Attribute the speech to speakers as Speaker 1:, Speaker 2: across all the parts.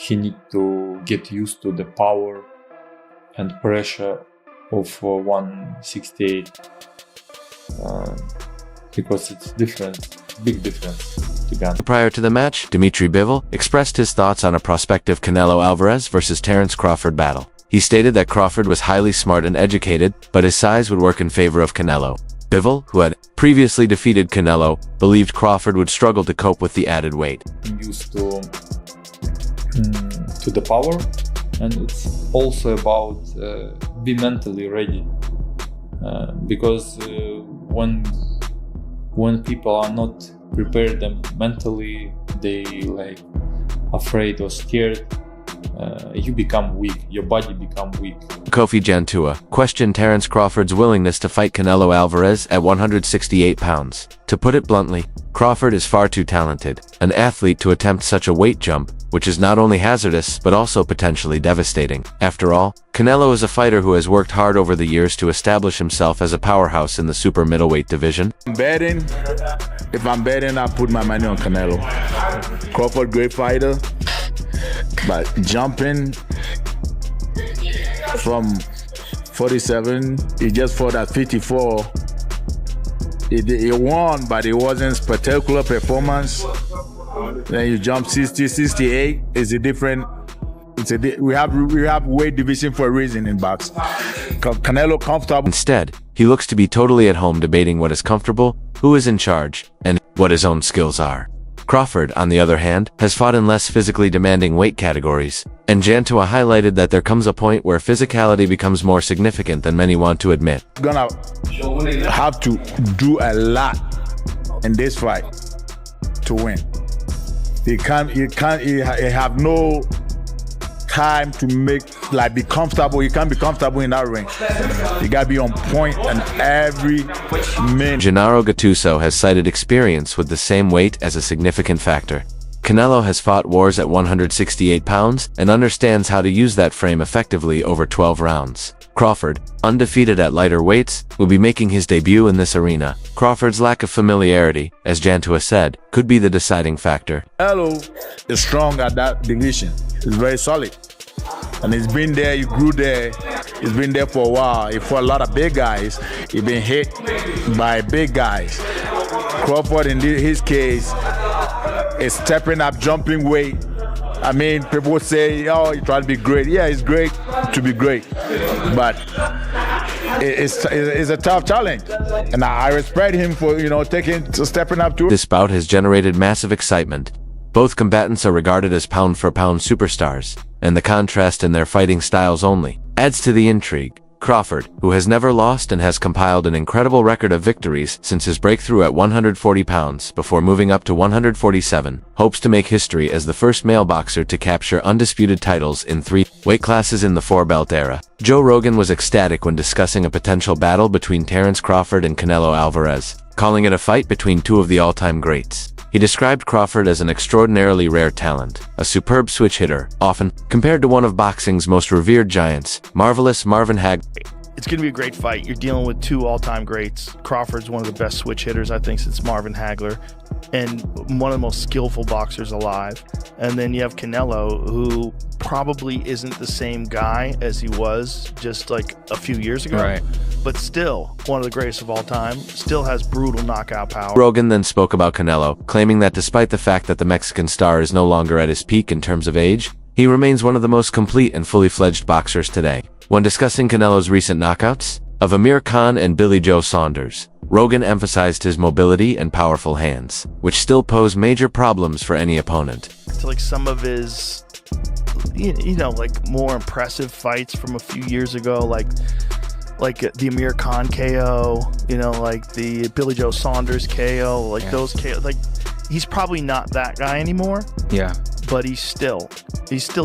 Speaker 1: he need to get used to the power and pressure of 168 because it's different, big difference to be honest.
Speaker 2: Prior to the match, Dmitry Bivol expressed his thoughts on a prospective Canelo Alvarez versus Terence Crawford battle. He stated that Crawford was highly smart and educated, but his size would work in favor of Canelo. Bivol, who had previously defeated Canelo, believed Crawford would struggle to cope with the added weight.
Speaker 1: Used to the power, and it's also about be mentally ready, because when people are not prepared them mentally, they like afraid or scared. You become weak, your body become weak.
Speaker 2: Kofi Jantua questioned Terence Crawford's willingness to fight Canelo Alvarez at 168 pounds. To put it bluntly, Crawford is far too talented, an athlete to attempt such a weight jump, which is not only hazardous but also potentially devastating. After all, Canelo is a fighter who has worked hard over the years to establish himself as a powerhouse in the super middleweight division.
Speaker 3: If I'm betting, I put my money on Canelo. Crawford, great fighter. But jumping from 47, he just fought at 54. He won, but it wasn't spectacular performance. Then you jump 60, 68. It's a different. We have weight division for a reason in boxing. Canelo comfortable.
Speaker 2: Instead, he looks to be totally at home debating what is comfortable, who is in charge, and what his own skills are. Crawford, on the other hand, has fought in less physically demanding weight categories, and Jantua highlighted that there comes a point where physicality becomes more significant than many want to admit.
Speaker 3: Gonna have to do a lot in this fight to win. You have no time to be comfortable. You can't be comfortable in that ring. You gotta be on point and every minute.
Speaker 2: Gennaro Gattuso has cited experience with the same weight as a significant factor. Canelo has fought wars at 168 pounds and understands how to use that frame effectively over 12 rounds. Crawford, undefeated at lighter weights, will be making his debut in this arena. Crawford's lack of familiarity, as Jantua said, could be the deciding factor.
Speaker 3: Canelo is strong at that division. He's very solid. And he's been there, he grew there, he's been there for a while. He fought a lot of big guys. He's been hit by big guys. Crawford, in his case, is stepping up, jumping weight. I mean, people say, oh, he tried to be great. Yeah, it's great to be great. But it's a tough challenge. And I respect him for, stepping up to it.
Speaker 2: This bout has generated massive excitement. Both combatants are regarded as pound-for-pound superstars, and the contrast in their fighting styles only adds to the intrigue. Crawford, who has never lost and has compiled an incredible record of victories since his breakthrough at 140 pounds before moving up to 147, hopes to make history as the first male boxer to capture undisputed titles in 3 weight classes in the 4-belt era. Joe Rogan was ecstatic when discussing a potential battle between Terence Crawford and Canelo Alvarez, calling it a fight between 2 of the all-time greats. He described Crawford as an extraordinarily rare talent, a superb switch hitter, often compared to one of boxing's most revered giants, marvelous Marvin Hagler.
Speaker 4: It's going to be a great fight. You're dealing with 2 all-time greats. Crawford's one of the best switch hitters, I think, since Marvin Hagler, and one of the most skillful boxers alive. And then you have Canelo, who probably isn't the same guy as he was just like a few years ago.
Speaker 5: Right.
Speaker 4: But still, one of the greatest of all time, still has brutal knockout power.
Speaker 2: Rogan then spoke about Canelo, claiming that despite the fact that the Mexican star is no longer at his peak in terms of age, he remains one of the most complete and fully fledged boxers today. When discussing Canelo's recent knockouts of Amir Khan and Billy Joe Saunders, Rogan emphasized his mobility and powerful hands, which still pose major problems for any opponent.
Speaker 4: To like some of his, like more impressive fights from a few years ago, like the Amir Khan KO, like the Billy Joe Saunders KO, like those KO, like he's probably not that guy anymore.
Speaker 5: Yeah.
Speaker 4: But he's still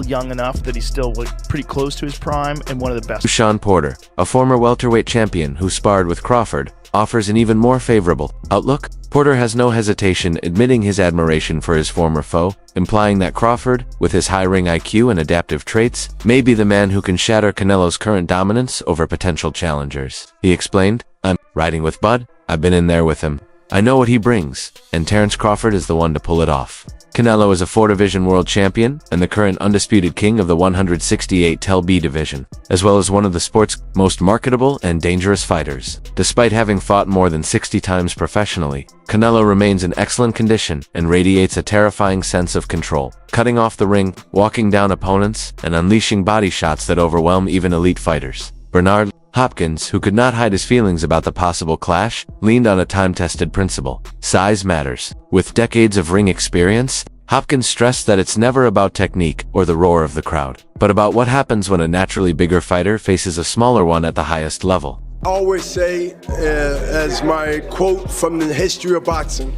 Speaker 4: young enough that he's still pretty close to his prime and one of the best.
Speaker 2: Sean Porter, a former welterweight champion who sparred with Crawford, offers an even more favorable outlook. Porter has no hesitation admitting his admiration for his former foe, implying that Crawford, with his high ring IQ and adaptive traits, may be the man who can shatter Canelo's current dominance over potential challengers. He explained, "I'm riding with Bud. I've been in there with him. I know what he brings, and Terence Crawford is the one to pull it off." Canelo is a 4-division world champion and the current undisputed king of the 168-lb division, as well as one of the sport's most marketable and dangerous fighters. Despite having fought more than 60 times professionally, Canelo remains in excellent condition and radiates a terrifying sense of control, cutting off the ring, walking down opponents, and unleashing body shots that overwhelm even elite fighters. Bernard Hopkins, who could not hide his feelings about the possible clash, leaned on a time-tested principle: size matters. With decades of ring experience, Hopkins stressed that it's never about technique or the roar of the crowd, but about what happens when a naturally bigger fighter faces a smaller one at the highest level.
Speaker 5: I always say, as my quote from the history of boxing,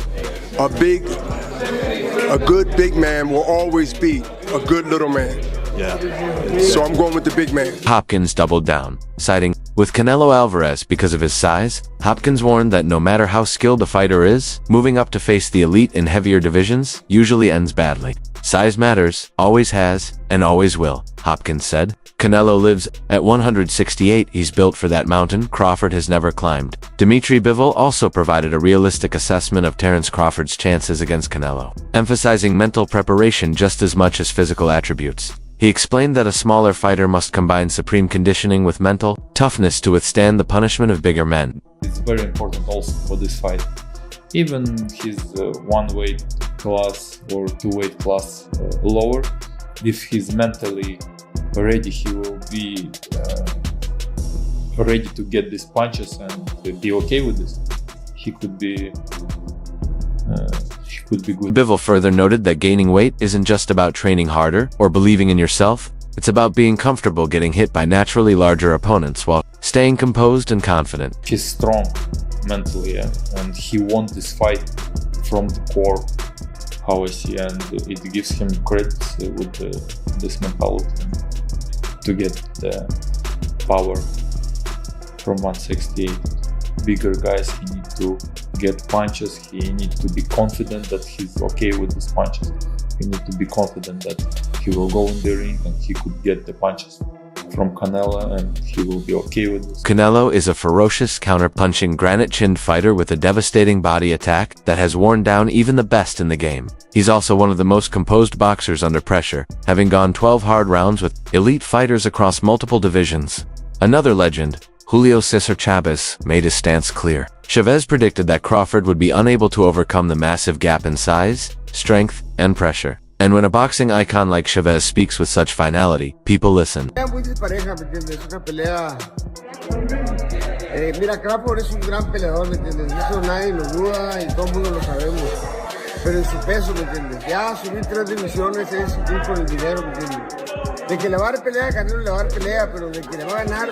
Speaker 5: a good big man will always beat a good little man.
Speaker 3: Yeah.
Speaker 5: So I'm going with the big man.
Speaker 2: Hopkins doubled down, siding with Canelo Alvarez because of his size. Hopkins warned that no matter how skilled a fighter is, moving up to face the elite in heavier divisions usually ends badly. Size matters, always has, and always will, Hopkins said. Canelo lives at 168. He's built for that mountain Crawford has never climbed. Dmitry Bivol also provided a realistic assessment of Terence Crawford's chances against Canelo, emphasizing mental preparation just as much as physical attributes. He explained that a smaller fighter must combine supreme conditioning with mental toughness to withstand the punishment of bigger men.
Speaker 1: It's very important also for this fight. Even his one weight class or 2 weight class lower, if he's mentally ready, he will be ready to get these punches and be okay with this. He could be good.
Speaker 2: Bivol further noted that gaining weight isn't just about training harder or believing in yourself. It's about being comfortable getting hit by naturally larger opponents while staying composed and confident.
Speaker 1: He's strong mentally, and he won this fight from the core, how I see, and it gives him credit with this mentality to get the power from 168. Bigger guys, he needs to get punches, he needs to be confident that he's okay with these punches. He needs to be confident that he will go in the ring and he could get the punches from Canelo and he will be okay with this.
Speaker 2: Canelo is a ferocious, counter-punching, granite-chinned fighter with a devastating body attack that has worn down even the best in the game. He's also one of the most composed boxers under pressure, having gone 12 hard rounds with elite fighters across multiple divisions. Another legend, Julio Cesar Chavez, made his stance clear. Chavez predicted that Crawford would be unable to overcome the massive gap in size, strength, and pressure. And when a boxing icon like Chavez speaks with such finality, people listen.
Speaker 6: Mira, Crawford es un gran peleador, ¿me entiendes? Eso nadie lo duda y todo el mundo lo sabemos. Pero en su peso, ¿me entiendes? Ya subir 3 divisiones es ir por el dinero, ¿me entiendes? De que le va a dar pelea, Canelo le va a dar pelea, pero de que le va a ganar.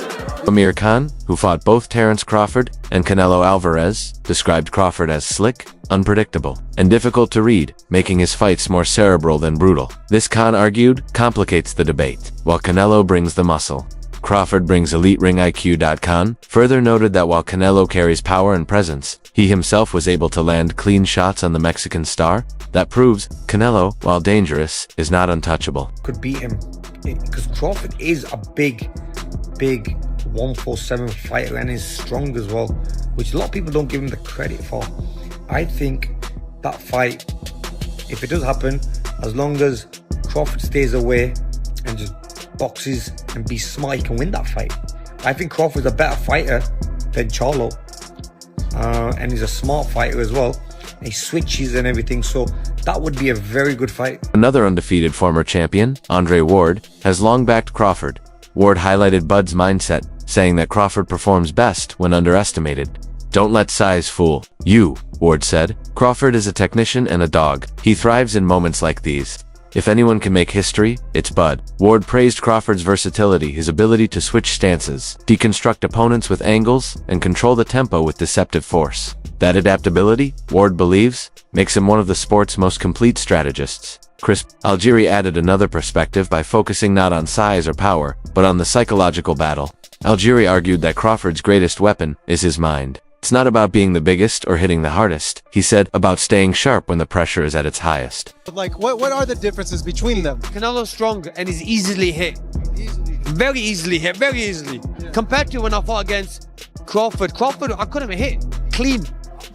Speaker 2: Amir Khan, who fought both Terence Crawford and Canelo Alvarez, described Crawford as slick, unpredictable, and difficult to read, making his fights more cerebral than brutal. This, Khan argued, complicates the debate, while Canelo brings the muscle. Crawford brings elite ring IQ. Khan further noted that while Canelo carries power and presence, he himself was able to land clean shots on the Mexican star. That proves Canelo, while dangerous, is not untouchable.
Speaker 7: Could beat him because Crawford is a big 147 fighter and is strong as well, which a lot of people don't give him the credit for. I think that fight, if it does happen, as long as Crawford stays away and just boxes and be smart, he can win that fight. I think Crawford's a better fighter than Charlo, and he's a smart fighter as well. He switches and everything, so that would be a very good fight.
Speaker 2: Another undefeated former champion, Andre Ward, has long backed Crawford. Ward highlighted Bud's mindset, saying that Crawford performs best when underestimated. "Don't let size fool you," Ward said. "Crawford is a technician and a dog. He thrives in moments like these. If anyone can make history, it's Bud." Ward praised Crawford's versatility, his ability to switch stances, deconstruct opponents with angles, and control the tempo with deceptive force. That adaptability, Ward believes, makes him one of the sport's most complete strategists. Chris Algieri added another perspective by focusing not on size or power, but on the psychological battle. Algieri argued that Crawford's greatest weapon is his mind. "It's not about being the biggest or hitting the hardest," he said, "about staying sharp when the pressure is at its highest."
Speaker 8: Like, what are the differences between them?
Speaker 9: Canelo's strong and is easily hit. Very easily hit, very easily. Compared to when I fought against Crawford, I couldn't hit clean.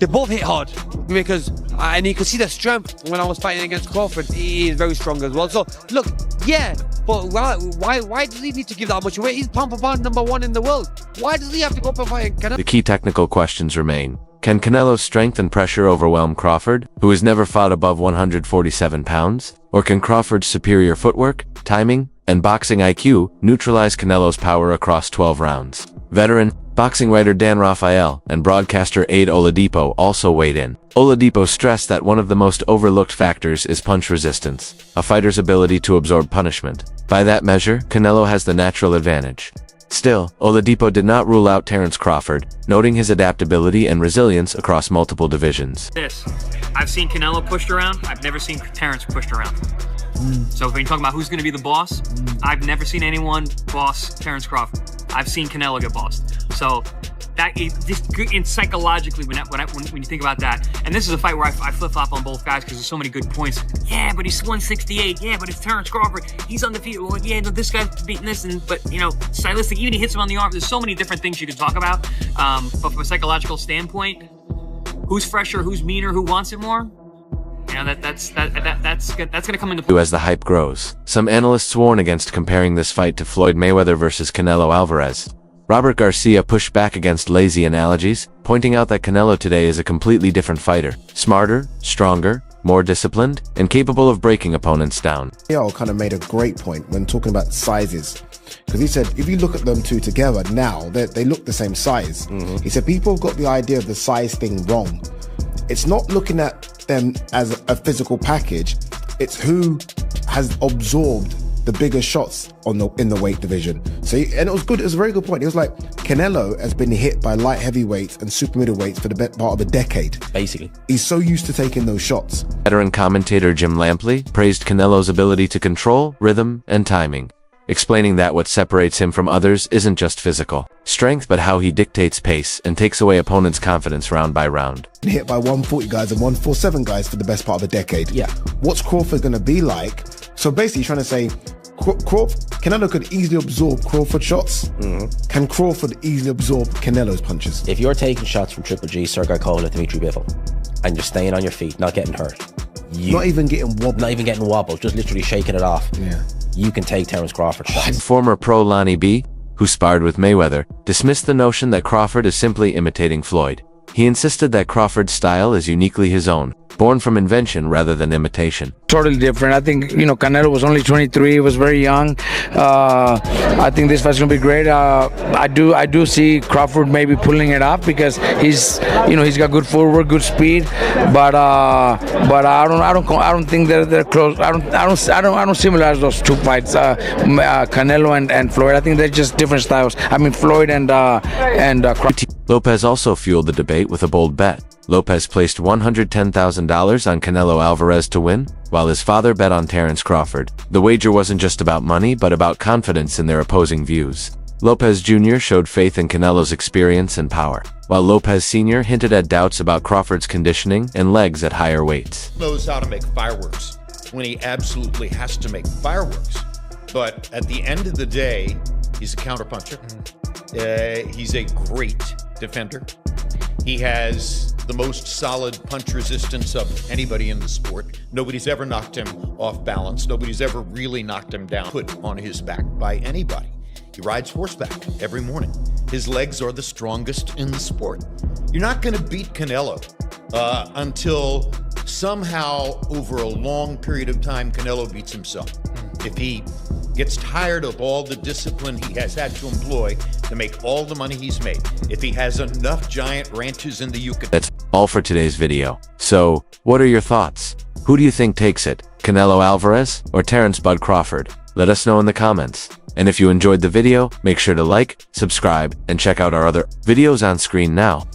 Speaker 9: They both hit hard because, and you can see the strength when I was fighting against Crawford. He is very strong as well. So look, yeah, but why does he need to give that much away? He's pound for pound #1 in the world. Why does he have to go up and fight Canelo?
Speaker 2: The key technical questions remain. Can Canelo's strength and pressure overwhelm Crawford, who has never fought above 147 pounds? Or can Crawford's superior footwork, timing, and boxing IQ neutralize Canelo's power across 12 rounds? Veteran boxing writer Dan Rafael and broadcaster Aid Oladipo also weighed in. Oladipo stressed that one of the most overlooked factors is punch resistance, a fighter's ability to absorb punishment. By that measure, Canelo has the natural advantage. Still, Oladipo did not rule out Terence Crawford, noting his adaptability and resilience across multiple divisions.
Speaker 10: I've seen Canelo pushed around. I've never seen Terence pushed around. So when you talk about who's going to be the boss, I've never seen anyone boss Terence Crawford. I've seen Canelo get bossed. So that just psychologically, when you think about that, and this is a fight where I flip-flop on both guys because there's so many good points. Yeah, but he's 168. Yeah, but it's Terence Crawford. He's undefeated. Well, yeah, no, this guy's beating this, but stylistic. Even he hits him on the arm. There's so many different things you could talk about. But from a psychological standpoint, who's fresher, who's meaner, who wants it more? That's going to come into play.
Speaker 2: As the hype grows, some analysts warn against comparing this fight to Floyd Mayweather versus Canelo Alvarez. Robert Garcia pushed back against lazy analogies, pointing out that Canelo today is a completely different fighter, smarter, stronger, more disciplined, and capable of breaking opponents down.
Speaker 11: Leo kind of made a great point when talking about sizes, because he said if you look at them two together now, they look the same size. He said people have got the idea of the size thing wrong. It's not looking at them as a physical package, it's who has absorbed the bigger shots in the weight division. So, and it was good. It was a very good point. He was like, Canelo has been hit by light heavyweights and super middleweights for the best part of a decade.
Speaker 12: Basically,
Speaker 11: he's so used to taking those shots.
Speaker 2: Veteran commentator Jim Lampley praised Canelo's ability to control rhythm and timing, explaining that what separates him from others isn't just physical strength, but how he dictates pace and takes away opponents' confidence round by round.
Speaker 11: Hit by 140 guys and 147 guys for the best part of a decade.
Speaker 12: Yeah.
Speaker 11: What's Crawford going to be like? So basically, he's trying to say, Canelo could easily absorb Crawford shots. Can Crawford easily absorb Canelo's punches?
Speaker 12: If you're taking shots from Triple G, Sergey Kovalev, Dmitry Bivol, and you're staying on your feet, not getting hurt,
Speaker 11: not even getting wobbled,
Speaker 12: just literally shaking it off.
Speaker 11: Yeah.
Speaker 12: You can take Terence Crawford shots.
Speaker 2: Former pro Lonnie B, who sparred with Mayweather, dismissed the notion that Crawford is simply imitating Floyd. He insisted that Crawford's style is uniquely his own, born from invention rather than imitation.
Speaker 13: Totally different. I think, Canelo was only 23, he was very young. I think this fight's gonna be great. I do see Crawford maybe pulling it off because he's got good footwork, good speed, but I don't think they're close. I don't similar those two fights, Canelo and Floyd. I think they're just different styles. I mean, Floyd and Crawford.
Speaker 2: Lopez also fueled the debate with a bold bet. Lopez placed $110,000 on Canelo Alvarez to win, while his father bet on Terence Crawford. The wager wasn't just about money, but about confidence in their opposing views. Lopez Jr. showed faith in Canelo's experience and power, while Lopez Sr. hinted at doubts about Crawford's conditioning and legs at higher weights.
Speaker 14: Knows how to make fireworks when he absolutely has to make fireworks. But at the end of the day, he's a counterpuncher. He's a great defender. He has the most solid punch resistance of anybody in the sport. Nobody's ever knocked him off balance. Nobody's ever really knocked him down, put on his back by anybody. He rides horseback every morning. His legs are the strongest in the sport. You're not going to beat Canelo until somehow over a long period of time, Canelo beats himself. If he gets tired of all the discipline he has had to employ to make all the money he's made, if he has enough giant ranches in the Yucatan.
Speaker 2: That's all for today's video. So, what are your thoughts? Who do you think takes it? Canelo Alvarez or Terence Bud Crawford? Let us know in the comments. And if you enjoyed the video, make sure to like, subscribe, and check out our other videos on screen now.